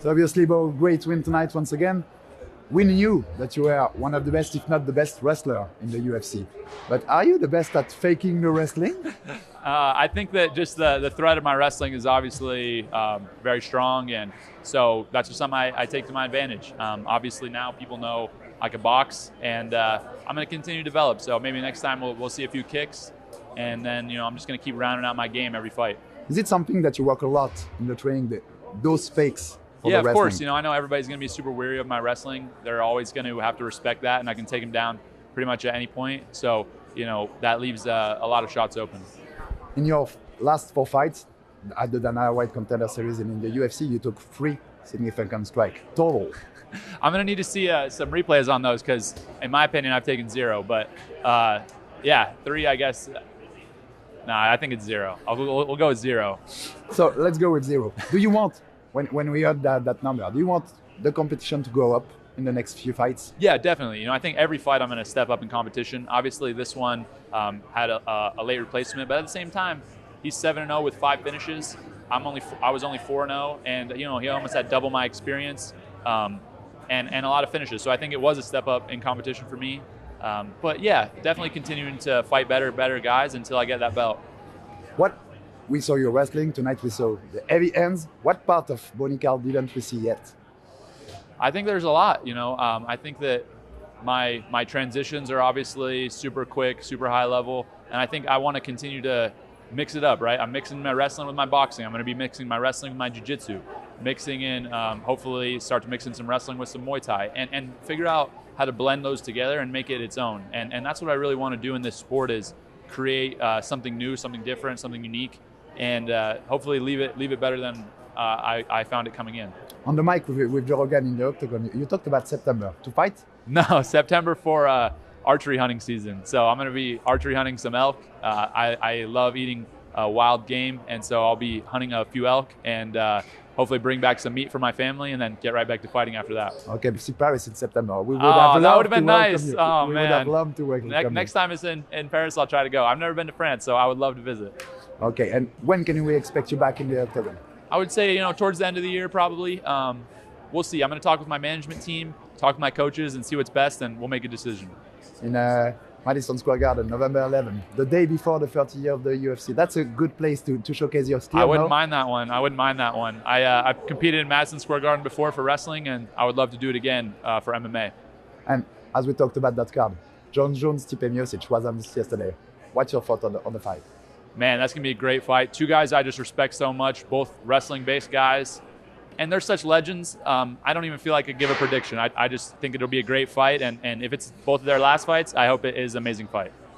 So obviously, Bo, great win tonight once again. We knew that you were one of the best, if not the best wrestler in the UFC. But are you the best at faking the wrestling? I think that just the threat of my wrestling is obviously very strong, and so that's just something I take to my advantage. Obviously now people know I can box, and I'm going to continue to develop. So maybe next time we'll see a few kicks, and then I'm just going to keep rounding out my game every fight. Is it something that you work a lot in the training, those fakes? Yeah, of course. I know everybody's going to be super weary of my wrestling. They're always going to have to respect that, and I can take them down pretty much at any point. So, that leaves a lot of shots open. In your last 4 fights, at the Dana White Contender Series and in the UFC, you took 3 significant strikes total. I'm going to need to see some replays on those because, in my opinion, I've taken 0. But, 3, I guess. Nah, I think it's 0. We'll go with 0. So let's go with 0. Do you want... When we heard that number, do you want the competition to go up in the next few fights? Yeah, definitely. I think every fight I'm going to step up in competition. Obviously, this one had a late replacement, but at the same time, he's 7-0 with 5 finishes. I was only 4-0, and he almost had double my experience and a lot of finishes. So I think it was a step up in competition for me. But yeah, definitely continuing to fight better guys until I get that belt. We saw you wrestling, tonight we saw the heavy hands. What part of Bo Nickal didn't we see yet? I think there's a lot, I think that my transitions are obviously super quick, super high level, and I think I want to continue to mix it up, right? I'm mixing my wrestling with my boxing. I'm going to be mixing my wrestling with my jiu-jitsu, mixing in, hopefully start to mix in some wrestling with some Muay Thai, and figure out how to blend those together and make it its own. And that's what I really want to do in this sport is create something new, something different, something unique, and hopefully leave it better than I found it coming in. On the mic with Joe Rogan in the octagon, you talked about September to fight? No, September for archery hunting season. So I'm going to be archery hunting some elk. I love eating wild game, and so I'll be hunting a few elk and hopefully bring back some meat for my family and then get right back to fighting after that. Okay, see Paris in September. We would that would have been nice. Oh, we man. would have loved to welcome you. Next time it's in Paris, I'll try to go. I've never been to France, so I would love to visit. Okay, and when can we expect you back in the octagon? I would say, towards the end of the year, probably. We'll see. I'm going to talk with my management team, talk with my coaches, and see what's best, and we'll make a decision. In Madison Square Garden, November 11th, the day before the 30th year of the UFC. That's a good place to showcase your skill. I wouldn't mind that one. I've competed in Madison Square Garden before for wrestling, and I would love to do it again for MMA. And as we talked about that card, John Jones, Stipe Miocic was on this yesterday. What's your thought on the fight? Man, that's going to be a great fight. 2 guys I just respect so much, both wrestling-based guys. And they're such legends. I don't even feel like I could give a prediction. I just think it'll be a great fight. And if it's both of their last fights, I hope it is an amazing fight.